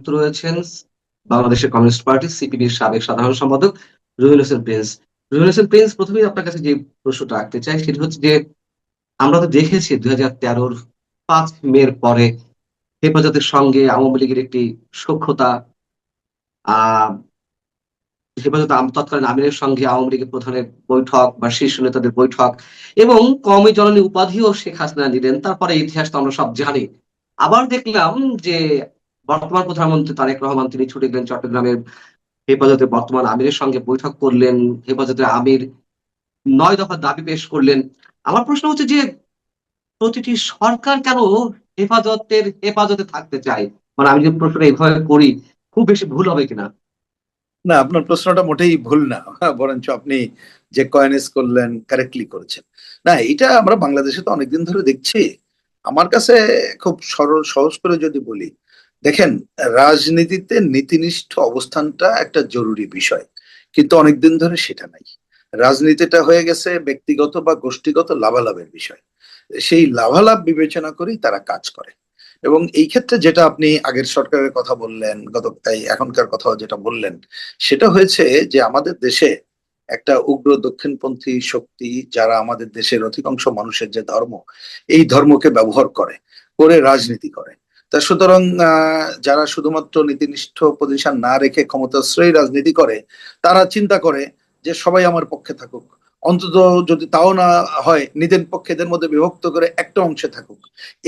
যুক্ত রয়েছেন বাংলাদেশের কমিউনিস্ট পার্টি সিপিবির সাবেক সাধারণ সম্পাদক রুহুল হোসেন প্রিন্স। রুহুল হোসেন প্রিন্স, প্রথমেই আপনার কাছে যে প্রশ্নটা রাখতে চাই সেটা হচ্ছে যে আমরা তো দেখেছি 2013-র 5 মের পরে হেফাজতের সঙ্গে আওয়ামী লীগের একটি সখ্যতা, আহ তৎকালীন আমিরের সঙ্গে আওয়ামী লীগের প্রধানের বৈঠক বা শীর্ষ নেতাদের বৈঠক এবং কওমি জননী উপাধিও শেখ হাসিনা নিলেন। তারপরে ইতিহাস তো আমরা সব জানি। আবার দেখলাম যে বর্তমান প্রধানমন্ত্রী তারেক রহমান তিনি ছুটে গেলেন চট্টগ্রামের হেফাজতের বর্তমান আমিরের সঙ্গে বৈঠক করলেন। হেফাজতের আমির 9 দফা দাবি পেশ করলেন। আমার প্রশ্ন হচ্ছে যে প্রতিটি সরকার কেন হেফাজতের হেফাজতে থাকতে চায়? মানে আমি যে প্রশ্নটা এভাবে করি, খুব বেশি ভুল হবে কিনা? না, আপনার প্রশ্নটা মোটেই ভুল না। বরঞ্চ আপনি যে কয়েনেস করলেন কারেক্টলি করেছেন। না, এটা আমরা বাংলাদেশে তো অনেকদিন ধরে দেখছি। আমার কাছে খুব সরল সহজ করে যদি বলি, দেখেন, রাজনীতিতে নীতিনিষ্ঠ অবস্থানটা একটা জরুরি বিষয়, কিন্তু অনেকদিন ধরে সেটা নাই। রাজনীতিটা হয়ে গেছে ব্যক্তিগত বা গোষ্ঠীগত লাভালাভের বিষয়। সেই লাভালাভ বিবেচনা করেই তারা কাজ করে। এবং এই ক্ষেত্রে যেটা আপনি আগের সরকারের কথা বললেন, এখনকার কথা যেটা বললেন, সেটা হয়েছে যে আমাদের দেশে একটা উগ্র দক্ষিণপন্থী শক্তি, যারা আমাদের দেশের অধিকাংশ মানুষের যে ধর্ম, এই ধর্মকে ব্যবহার করে রাজনীতি করে। তা সুতরাং যারা শুধুমাত্র নীতিনিষ্ঠ পজিশন না রেখে ক্ষমতাশ্রয়ী রাজনীতি করে, তারা চিন্তা করে যে সবাই আমার পক্ষে থাকুক, অন্তত যদি তাও না হয় নিজের পক্ষে এদের মধ্যে বিভক্ত করে একটা অংশে থাকুক।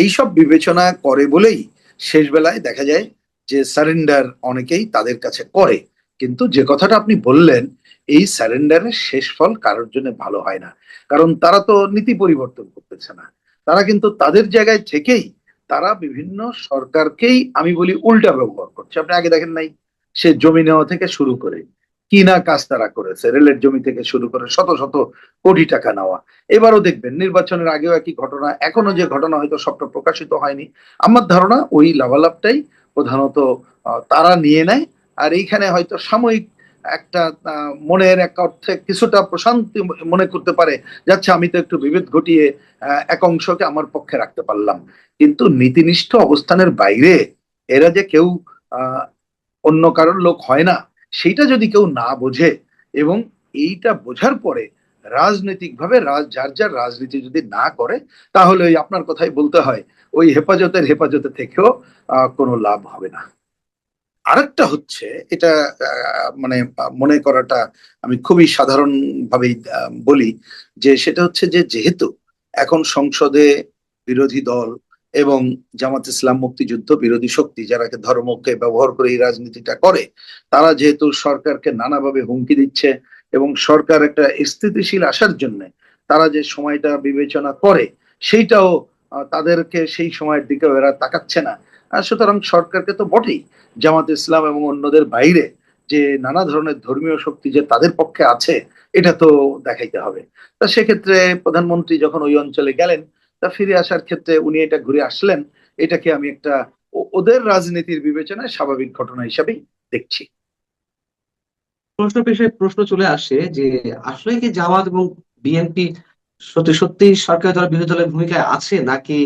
এইসব বিবেচনা করে বলেই শেষ বেলায় দেখা যায় যে সারেন্ডার অনেকেই তাদের কাছে করে। কিন্তু যে কথাটা আপনি বললেন, এই সারেন্ডারের শেষ ফল কারোর জন্য ভালো হয় না। কারণ তারা তো নীতি পরিবর্তন করতেছে না, তারা কিন্তু তাদের জায়গায় থেকেই তারা বিভিন্ন সরকারকেই আমি বলি উল্টা ব্যবহার করছে। আপনি আগে দেখেন নাই, সে জমি নেওয়া থেকে শুরু করে কি না কাজ তারা করেছে, রেলের জমি থেকে শুরু করে শত শত কোটি টাকা নেওয়া। এবারও দেখবেন নির্বাচনের আগেও একই ঘটনা, এখনো যে ঘটনা হয়তো সবটা প্রকাশিত হয়নি। আমার ধারণা ওই লাভালাভটাই প্রধানত তারা নিয়ে নেয়। আর এইখানে হয়তো সাময়িক একটা মনের এক অর্থে কিছুটা প্রশান্তি মনে করতে পারে, যাচ্ছে আমি তো একটু বিভেদ ঘটিয়ে এক অংশকে আমার পক্ষে রাখতে পারলাম। কিন্তু নীতিনিষ্ঠ অবস্থানের বাইরে এরা যে কেউ আহ অন্য কারোর লোক হয় না, সেইটা যদি কেউ না বোঝে এবং এইটা বোঝার পরে রাজনৈতিকভাবে যার যার রাজনীতি যদি না করে, তাহলে ওই আপনার কথাই বলতে হয়, ওই হেফাজতে থেকেও কোনো লাভ হবে না। আরেকটা হচ্ছে, এটা মানে মনে করাটা আমি খুবই সাধারণ ভাবেই বলি, যে সেটা হচ্ছে যে যেহেতু এখন সংসদে বিরোধী দল এবং জামাত ইসলাম মুক্তিযুদ্ধ বিরোধী শক্তি, যারা ধর্মকে ব্যবহার করে এই রাজনীতিটা করে, তারা যেহেতু সরকারকে নানাভাবে হুমকি দিচ্ছে এবং সরকার একটা স্থিতিশীল আসার জন্য তারা যে সময়টা বিবেচনা করে, সেইটাও তাদেরকে সেই সময়ের দিকে এরা তাকাচ্ছে না। সুতরাং সরকারকে তো বটেই, জামাত ইসলাম এবং অন্যদের বাইরে যে নানা ধরনের ধর্মীয় শক্তি যে তাদের পক্ষে আছে, এটা তো দেখাইতে হবে। তা সেক্ষেত্রে প্রধানমন্ত্রী যখন ওই অঞ্চলে গেলেন, তা ফিরে আসার ক্ষেত্রে উনি এটা ঘুরে আসলেন, এটাকে আমি একটা ওদের রাজনীতির বিবেচনায় স্বাভাবিক ঘটনা হিসাবেই দেখছি। প্রশ্ন চলে আসে যে আসলে কি জামাত এবং বিএনপি সত্যি সত্যি সরকারি দল বিরোধী দলের ভূমিকায় আছে, নাকি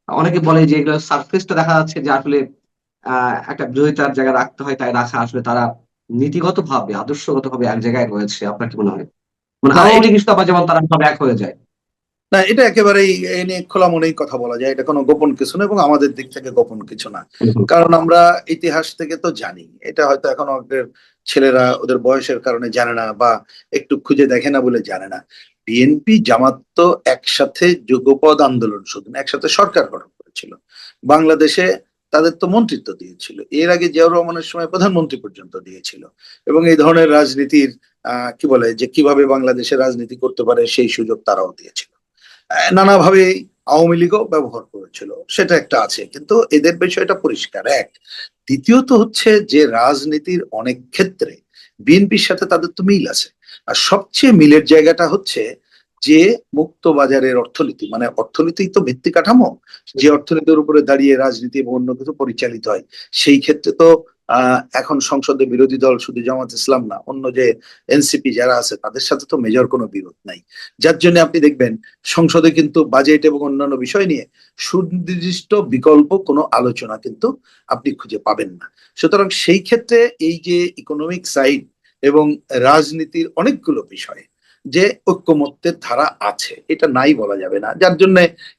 অনেকে বলে যে এগুলো সারফেসটা দেখা যাচ্ছে যে আসলে একটা বিরোধিতার জায়গায় রাখতে হয় তাই রাখা, আসলে তারা নীতিগত ভাবে আদর্শগত ভাবে এক জায়গায় রয়েছে? আপনার কি মনে হয়? মানে না আওয়ামী লীগ ইস্যু আবার যেমন তারা সব এক হয়ে যায়। না, এটা একেবারেই এ নিয়ে খোলা মনেই কথা বলা যায়, এটা কোনো গোপন কিছু না এবং আমাদের দিক থেকে গোপন কিছু না। হুম। কারণ আমরা ইতিহাস থেকে তো জানি, এটা হয়তো এখন ওদের ছেলেরা ওদের বয়সের কারণে জানে না বা একটু খুঁজে দেখে না বলে জানে না। বিএনপি জামাত তো একসাথে যুগপৎ আন্দোলন, শুধু না, একসাথে সরকার গঠন করেছিল বাংলাদেশে। তাদের তো মন্ত্রিত্ব দিয়েছিল, এর আগে জিয়াউর রহমানের সময় প্রধানমন্ত্রী পর্যন্ত দিয়েছিল। এবং এই ধরনের রাজনীতির কি বলে যে কিভাবে বাংলাদেশে রাজনীতি করতে পারে সেই সুযোগ তারাও দিয়েছিল। নানাভাবে আওয়ামী লীগও ব্যবহার করেছিল, সেটা একটা আছে, কিন্তু এদের বিষয়টা পরিষ্কার এক। দ্বিতীয়ত হচ্ছে যে রাজনীতির অনেক ক্ষেত্রে বিএনপির সাথে তাদের তো মিল আছে। আর সবচেয়ে মিলের জায়গাটা হচ্ছে যে মুক্ত বাজারের অর্থনীতি, মানে অর্থনীতি তো ভিত্তি কাঠামো, যে অর্থনীতির উপরে দাঁড়িয়ে রাজনীতি এবং অন্য কিছু পরিচালিত হয়। সেই ক্ষেত্রে তো এখন সংসদে বিরোধী দল শুধু জামাত ইসলাম না, অন্য যে এনসিপি যারা আছে তাদের সাথে তো মেজর কোনো বিরোধ নাই। যার জন্য আপনি দেখবেন সংসদে কিন্তু বাজেট এবং অন্যান্য বিষয় নিয়ে সুনির্দিষ্ট বিকল্প কোনো আলোচনা কিন্তু আপনি খুঁজে পাবেন না। সুতরাং সেই ক্ষেত্রে এই যে ইকোনমিক সাইড এবং রাজনীতির অনেকগুলো বিষয়ে যে ঐক্যমত্যের ধারা আছে, এটা নাই বলা যাবে না। যার জন্য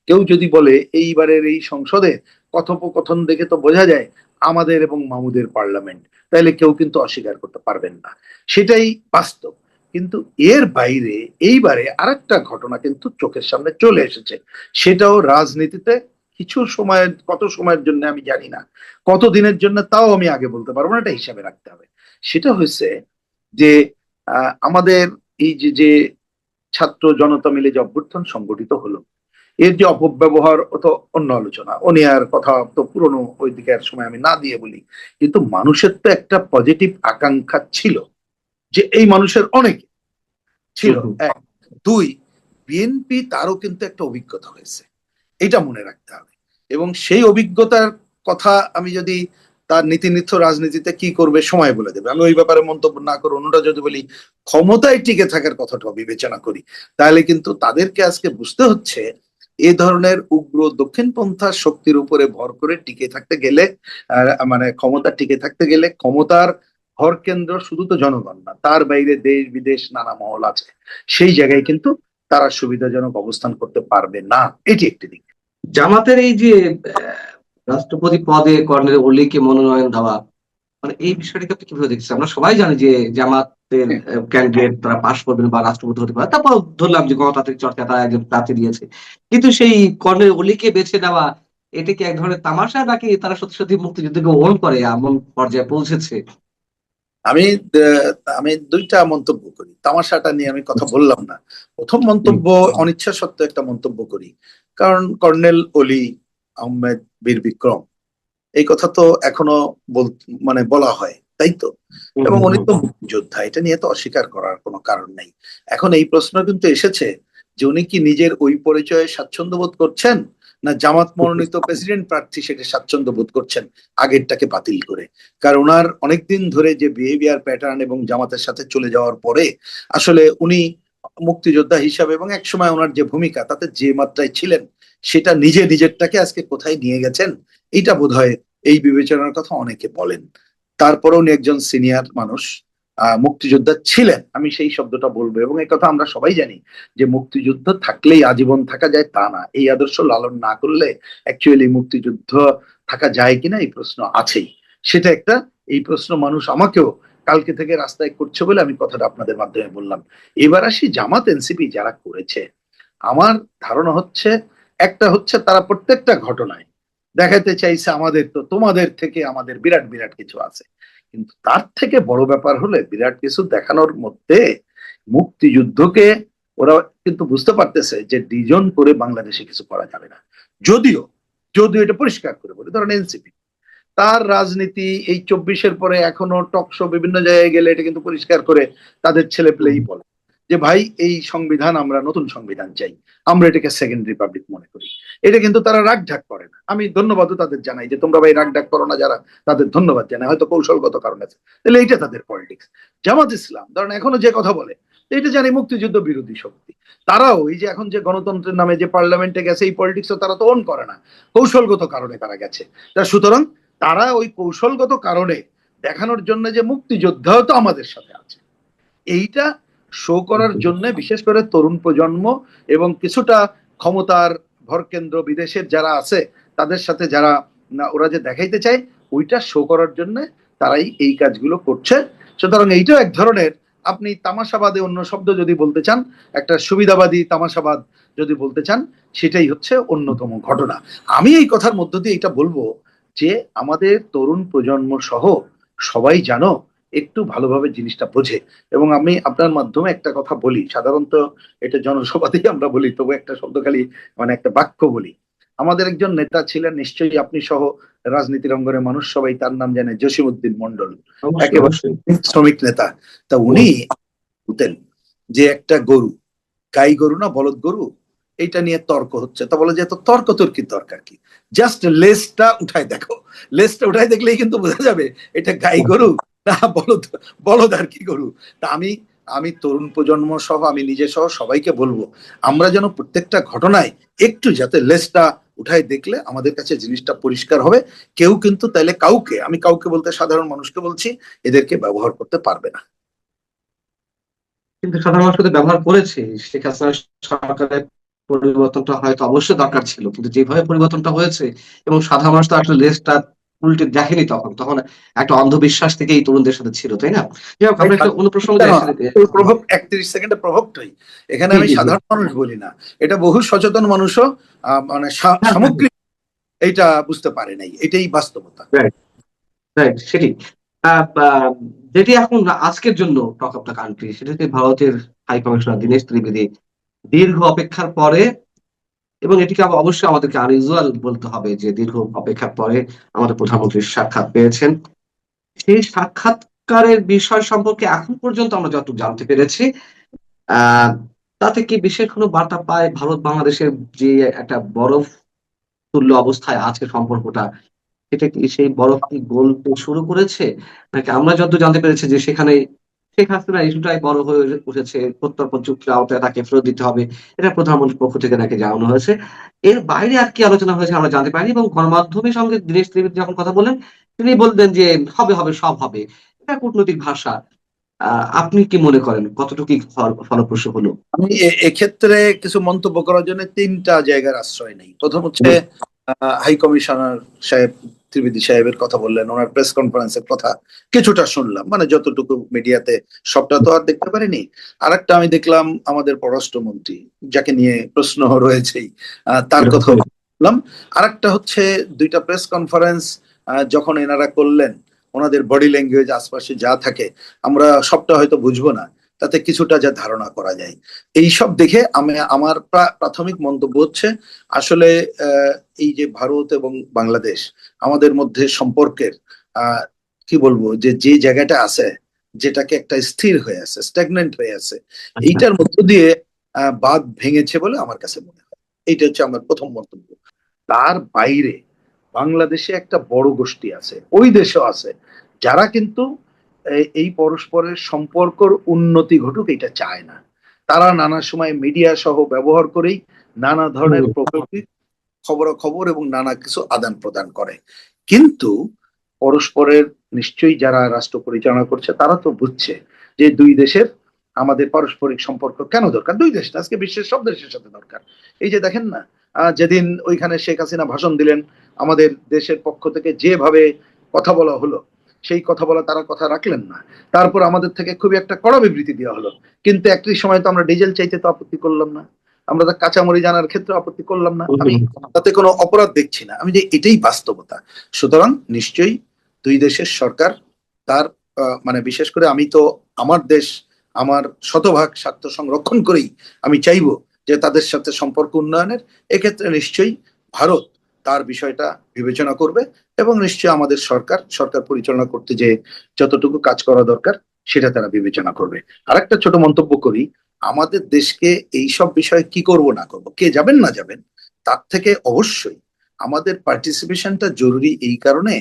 কেউ যদি বলে এইবারের এই সংসদে কথোপকথন দেখে তো বোঝা যায় আমাদের এবং মামুদের পার্লামেন্ট, তাইলে কেউ কিন্তু অস্বীকার করতে পারবেন না, সেটাই বাস্তব। কিন্তু এর বাইরে এইবারে আরেকটা ঘটনা কিন্তু চোখের সামনে চলে এসেছে, সেটাও রাজনীতিতে কিছু সময়ের, কত সময়ের জন্য আমি জানি না, কত দিনের জন্য তাও আমি আগে বলতে পারবো না, এটা হিসাবে রাখতে হবে। সেটা হচ্ছে যে আমাদের এই যে ছাত্র জনতা মিলে যে অভ্যুত্থান সংগঠিত হলো, এর যে অপব্যবহার ও তো অন্য আলোচনা, ও নিয়ে আর কথা তো পুরনো ওই দিকে আর সময় আমি না দিয়ে বলি। কিন্তু মানুষের তো একটা পজিটিভ আকাঙ্ক্ষা ছিল, যে এই মানুষের অনেকে ছিল, এক। দুই, বিএনপি তারও কিন্তু একটা অভিজ্ঞতা হয়েছে, এটা মনে রাখতে হবে। এবং সেই অভিজ্ঞতার কথা আমি যদি তার নীতিনিত্য রাজনীতিতে কি করবে সময় বলে দেবে, আমি ওই ব্যাপারে মন্তব্য না করে অন্যটা যদি বলি ক্ষমতায় টিকে থাকার কথাটা বিবেচনা করি, তাহলে কিন্তু তাদেরকে আজকে বুঝতে হচ্ছে এ ধরনের উগ্র দক্ষিণপন্থা শক্তির উপরে ভর করে টিকে থাকতে গেলে, মানে ক্ষমতা টিকে থাকতে গেলে ক্ষমতার ভর কেন্দ্র শুধু তো জনগণ না, তার বাইরে দেশ বিদেশ নানা মহল আছে, সেই জায়গায় কিন্তু তারা সুবিধাজনক অবস্থান করতে পারবে না, এটি একটি দিক। জামাতের এই যে রাষ্ট্রপতি পদে কর্নেল ওলিকে মনোনয়ন দেওয়া, মানে এই বিষয়টাকে আপনি কিভাবে দেখছেন? আমরা সবাই জানি যে জামাতের ক্যান্ডিডেট তারা পাশ করবেন বা রাষ্ট্রপতি হতে পারে, তারপর ধরলাম যে গণতান্ত্রিক চর্চা তারা একজন প্রার্থী দিয়েছে, কিন্তু সেই কর্নেল ওলিকে বেছে দেওয়া, এটা কি এক ধরনের তামাশা, নাকি তারা সত্যি সত্যি মুক্তিযুদ্ধকে ওন করে এমন পর্যায়ে পৌঁছেছে? আমি আমি দুইটা মন্তব্য করি, তামাশাটা নিয়ে আমি কথা বললাম না। প্রথম মন্তব্য, অনিচ্ছা সত্ত্বেও একটা মন্তব্য করি, কারণ কর্নেল অলি আহমেদ বীর বিক্রম, এই কথা তো এখনো মানে বলা হয়, তাই তো? এবং উনি তো মুক্তিযোদ্ধা, এটা নিয়ে তো অস্বীকার করার কোনো কারণ নেই। এখন এই প্রশ্ন কিন্তু এসেছে যে উনি কি নিজের ওই পরিচয়ে স্বাচ্ছন্দ্য বোধ করছেন, না জামাত মনোনীত প্রেসিডেন্ট প্রার্থী সেটা স্বাচ্ছন্দ্য বোধ করছেন আগেরটাকে বাতিল করে। কারণ ওনার অনেকদিন ধরে যে বিহেভিয়ার প্যাটার্ন এবং জামাতের সাথে চলে যাওয়ার পরে আসলে উনি মুক্তিযোদ্ধা হিসাবে এবং একসময় ওনার যে ভূমিকা তাতে যে মাত্রায় ছিলেন, সেটা নিজেরটাকে আজকে কোথায় নিয়ে গেছেন, এটা বোধহয় এই বিবেচনার কথা অনেকে বলেন। তারপরেও উনি একজন সিনিয়র মানুষ, মুক্তিযোদ্ধা ছিলেন, আমি সেই শব্দটা বলবো। এবং এই কথা আমরা সবাই জানি যে মুক্তিযুদ্ধ থাকলেই আজীবন থাকা যায় তা না, এই আদর্শ লালন না করলে অ্যাকচুয়ালি মুক্তিযুদ্ধ থাকা যায় কিনা এই প্রশ্ন আছেই। সেটা একটা, এই প্রশ্ন মানুষ আমাকেও কালকে থেকে রাস্তায় করছে বলে আমি কথাটা আপনাদের মাধ্যমে বললাম। এবার আসি জামাত এনসিপি যারা করেছে, আমার ধারণা হচ্ছে, একটা হচ্ছে তারা প্রত্যেকটা ঘটনায় দেখাতে চাইছে আমাদের তো তোমাদের থেকে আমাদের বিরাট বিরাট কিছু আছে। কিন্তু তার থেকে বড় ব্যাপার হলে বিরাট কিছু দেখানোর মধ্যে মুক্তিযুদ্ধকে ওরা কিন্তু বুঝতে পারতেছে যে ডিজন করে বাংলাদেশে কিছু করা যাবে না। যদিও যদিও এটা পরিষ্কার করে বলি, ধরেন এনসিপি তার রাজনীতি এই 24-এর পরে এখনো টকশো বিভিন্ন জায়গায় গেলে এটা কিন্তু পরিষ্কার করে তাদের ছেলে পেলেই বলে যে ভাই এই সংবিধান, আমরা নতুন সংবিধান চাই, আমরা এটাকে সেকেন্ড রিপাবলিক মনে করি। এটা কিন্তু তারা রাগ ঢাক করে না, আমি ধন্যবাদও তাদের জানাই যে তোমরা ভাই রাগ ঢাক করো না, যারা তাদের ধন্যবাদ জানাই, হয়তো কৌশলগত কারণ আছে, তাহলে এইটা তাদের পলিটিক্স। জামাত ইসলাম ধরেন এখনো যে কথা বলে, এটা জানি মুক্তিযুদ্ধ বিরোধী শক্তি, তারাও এই যে এখন যে গণতন্ত্রের নামে যে পার্লামেন্টে গেছে, এই পলিটিক্সও তারা তো অন করে না, কৌশলগত কারণে তারা গেছে। সুতরাং তারা ওই কৌশলগত কারণে দেখানোর জন্য যে মুক্তিযোদ্ধাও তো আমাদের সাথে আছে, এইটা শো করার জন্য বিশেষ করে তরুণ প্রজন্ম এবং কিছুটা ক্ষমতার ভরকেন্দ্র বিদেশের যারা আছে তাদের সাথে যারা, ওরা যে দেখাইতে চায় ওইটা শো করার জন্য তারাই এই কাজগুলো করছে। সুতরাং এইটাও এক ধরনের, আপনি তামাশাবাদে অন্য শব্দ যদি বলতে চান, একটা সুবিধাবাদী তামাশাবাদ যদি বলতে চান, সেটাই হচ্ছে অন্যতম ঘটনা। আমি এই কথার মধ্য দিয়ে এটা বলবো যে আমাদের তরুণ প্রজন্ম সহ সবাই জানো একটু ভালোভাবে জিনিসটা বোঝে। এবং আমি আপনার মাধ্যমে একটা কথা বলি, সাধারণত এটা জনসভাতেই আমরা বলি, তবু একটা শব্দ খালি, মানে একটা বাক্য বলি। আমাদের একজন নেতা ছিলেন, নিশ্চয়ই আপনি সহ রাজনীতির অঙ্গনের মানুষ সবাই তার নাম জানে, জসিমউদ্দিন মন্ডল, একেবারে শ্রমিক নেতা। তা উনি বলতেন যে একটা গরু, গাই গরু না বলদ গরু, এইটা নিয়ে তর্ক হচ্ছে। তা বলে যে এত তর্ক তর্কির দরকার কি, জাস্ট লেজটা উঠায় দেখো, লেজটা উঠায় দেখলেই কিন্তু বোঝা যাবে এটা গাই গরু না বলদ, বলদ আর কি গরু। তা আমি আমি তরুণ প্রজন্ম সহ আমি নিজে সহ সবাইকে বলবো, আমরা যেন প্রত্যেকটা ঘটনায় একটু যাতে লেজটা উঠায় দেখলে আমাদের কাছে জিনিসটা পরিষ্কার হবে। কেউ কিন্তু তাইলে কাউকে, আমি কাউকে বলতে সাধারণ মানুষকে বলছি, এদেরকে ব্যবহার করতে পারবে না। কিন্তু সাধারণ মানুষ কিন্তু ব্যবহার করেছে। শেখ হাসিনা সরকারের পরিবর্তনটা হয়তো অবশ্যই দরকার ছিল, কিন্তু যেভাবে পরিবর্তনটা হয়েছে এবং সাধারণ মানুষ তো আসলে লেজটা উল্টে দেখেনি, তখন তখন একটা অন্ধবিশ্বাস থেকে এই তরুণদের সাথে ছিল, তাই না? যাই হোক, আমরা একটা অন্য প্রসঙ্গে কেন আসি। ওর প্রভাব 31 সেকেন্ডের প্রভাবটাই এখানে, জি আমি জি জি। সাধারণ মানুষ বলি না, এটা বহু সচেতন মানুষও মানে হ্যাঁ হ্যাঁ। সামগ্রিক এইটা বুঝতে পারে নাই, এটাই বাস্তবতা। রাইট রাইট, সেটি যেটি এখন আজকের জন্য টক অফ দ্য কান্ট্রি, সেটা হচ্ছে ভারতের হাই কমিশনার দীনেশ ত্রিবেদী দীর্ঘ অপেক্ষার পরে, এবং এটিকে অবশ্যই আমাদেরকে আনইউজুয়াল বলতে হবে যে দীর্ঘ অপেক্ষার পরে আমাদের প্রধানমন্ত্রীর সাক্ষাৎ পেয়েছেন। সেই সাক্ষাৎকারের বিষয় সম্পর্কে এখন পর্যন্ত আমরা যতটুকু জানতে পেরেছি, আহ তাতে কি বিশেষ কোনো বার্তা পায় ভারত বাংলাদেশের যে একটা বরফ তুল্য অবস্থায় আছে সম্পর্কটা, সেটা কি সেই বরফ কি গলতে শুরু করেছে, নাকি আমরা যতদূর জানতে পেরেছি যে সেখানে শেখ হাসিনা ইস্যুটাই বড় হয়ে উঠেছে, প্রত্যর্পণ চুক্তির আওতায় তাকে ফেরত দিতে হবে, এটা প্রধানমন্ত্রীর পক্ষ থেকে নাকি জানানো হয়েছে। এর বাইরে আর কি আলোচনা হয়েছে আমরা জানতে পারিনি, এবং গণমাধ্যমের সঙ্গে দীনেশ ত্রিবেদী যখন কথা বলেন, তিনি বলতেন যে হবে হবে সব হবে। এটা কূটনৈতিক ভাষা। আপনি কি মনে করেন কতটুকু ফলপ্রসূ হলো? আমি এক্ষেত্রে কিছু মন্তব্য করার জন্য তিনটা জায়গার আশ্রয় নেই। প্রথম হচ্ছে হুম, হাই কমিশনার সাহেব ত্রিবেদী সাহেবের কথা বললেন, ওনার প্রেস কনফারেন্সের কথা কিছুটা শুনলাম, মানে যতটুকু মিডিয়াতে, সবটা তো আর দেখতে পারিনি। আরেকটা আমি দেখলাম আমাদের পররাষ্ট্রমন্ত্রী, যাকে নিয়ে প্রশ্ন রয়েছেই, তার এরকম কথা হয়েছে। বললাম। আরেকটা হচ্ছে দুইটা প্রেস কনফারেন্স যখন এনারা করলেন, ওনাদের বডি ল্যাঙ্গুয়েজ আশপাশে যা থাকে আমরা সবটা হয়তো বুঝবো না, তাতে কিছুটা যা ধারণা করা যায়। এই সব দেখে আমি, আমার প্রাথমিক মন্তব্য হচ্ছে আসলে আহ, এই যে ভারত এবং বাংলাদেশ আমাদের মধ্যে সম্পর্কের আহ কি বলবো, যে যে জায়গাটা আছে, যেটাকে একটা স্থির হয়ে আছে, স্ট্যাগনেন্ট হয়ে আছে, আচ্ছা। এইটার মধ্য দিয়ে বাঁধ ভেঙেছে বলে আমার কাছে মনে হয়। এইটা হচ্ছে আমার প্রথম মন্তব্য। তার বাইরে বাংলাদেশে একটা বড় গোষ্ঠী আছে, ওই দেশেও আছে, যারা কিন্তু এই পরস্পরের সম্পর্কর উন্নতি ঘটুক এটা চায় না। তারা নানা সময় মিডিয়া সহ ব্যবহার করেই নানা ধরনের হুম, প্রকৃতি খবরাখবর এবং নানা কিছু আদান প্রদান করে। কিন্তু পরস্পরের, নিশ্চয়ই যারা রাষ্ট্র পরিচালনা করছে তারা তো বুঝছে যে দুই দেশের আমাদের পারস্পরিক সম্পর্ক কেন দরকার। দুই দেশ না, আজকে বিশ্বের সব দেশের সাথে দরকার। এই যে দেখেন না, যেদিন ওইখানে শেখ হাসিনা ভাষণ দিলেন, আমাদের দেশের পক্ষ থেকে যেভাবে কথা বলা হলো, সেই কথা বলা তারা কথা রাখলেন না। তারপর আমাদের থেকে খুবই একটা কড়া বিবৃতি দেওয়া হলো, কিন্তু একটি সময় তো আমরা ডিজেল চাইতে তো আপত্তি করলাম না, আমরা তো কাঁচামরি জানার ক্ষেত্রে আপত্তি করলাম না। হুম, আমি হুম, তাতে কোনো অপরাধ দেখছি না, আমি যে এটাই বাস্তবতা। সুতরাং নিশ্চয়ই দুই দেশের সরকার তার মানে বিশেষ করে আমি তো আমার দেশ, আমার শতভাগ স্বার্থ সংরক্ষণ করেই আমি চাইবো যে তাদের সাথে সম্পর্ক উন্নয়নের। এক্ষেত্রে নিশ্চয়ই ভারত তার বিষয়টা বিবেচনা করবে, এবং নিশ্চয়ই আমাদের সরকার, সরকার পরিচালনা করতে যে যতটুকু কাজ করা দরকার সেটা তারা বিবেচনা করবে। আর একটা ছোট মন্তব্য করি, আমাদের দেশকে এই সব বিষয়ে কি করব না করব, কে যাবেন না যাবেন, তার থেকে অবশ্যই আমাদের পার্টিসিপেশনটা জরুরি। এই কারণে,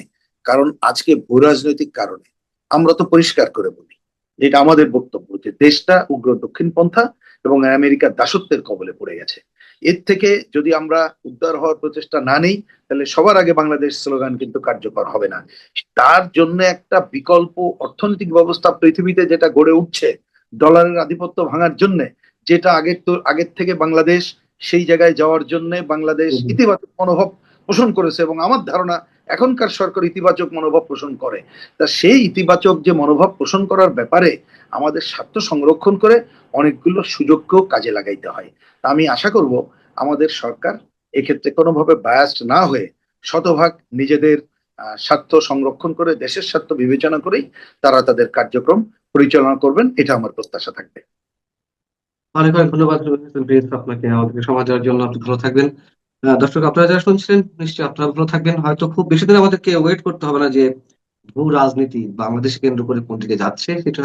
কারণ আজকে ভূ রাজনৈতিক কারণে আমরা তো পরিষ্কার করে বলি, যেটা আমাদের বক্তব্য, যে দেশটা উগ্র দক্ষিণপন্থা এবং আমেরিকার দাসত্বের কবলে পড়ে গেছে। এর থেকে যদি আমরা উদ্ধার হওয়ার প্রচেষ্টা না নেই, তাহলে সবার আগে বাংলাদেশ স্লোগান কিন্তু কার্যকর হবে না। তার জন্য একটা বিকল্প অর্থনৈতিক ব্যবস্থা পৃথিবীতে যেটা গড়ে উঠছে ডলারের আধিপত্য ভাঙার জন্য, যেটা আগের থেকে বাংলাদেশ সেই জায়গায় যাওয়ার জন্য বাংলাদেশ হুম, হুম। ইতিবাচক মনোভাব পোষণ করেছে, এবং আমার ধারণা এখনকার সরকার ইতিবাচক মনোভাব পোষণ করে। তা সেই ইতিবাচক যে মনোভাব পোষণ করার ব্যাপারে আমাদের স্বার্থ সংরক্ষণ করে অনেকগুলো সুযোগকেও কাজে লাগাইতে হয়। তা আমি আশা করব আমাদের সরকার এক্ষেত্রে কোনোভাবে বায়াসড না হয়ে শতভাগ নিজেদের স্বার্থ সংরক্ষণ করে, দেশের স্বার্থ বিবেচনা করেই তারা তাদের কার্যক্রম পরিচালনা করবেন, এটা আমার প্রত্যাশা থাকবে। অনেক অনেক ধন্যবাদ প্রিন্স আপনাকে আমাদেরকে সময় দেওয়ার জন্য। আপনি ভালো থাকবেন। দর্শক, আপনারা যারা শুনছিলেন, নিশ্চয়ই আপনারা ভালো থাকবেন। হয়তো খুব বেশি দিন আমাদেরকে ওয়েট করতে হবে না যে ভূ রাজনীতি বাংলাদেশকে কেন্দ্র করে কোন দিকে যাচ্ছে সেটা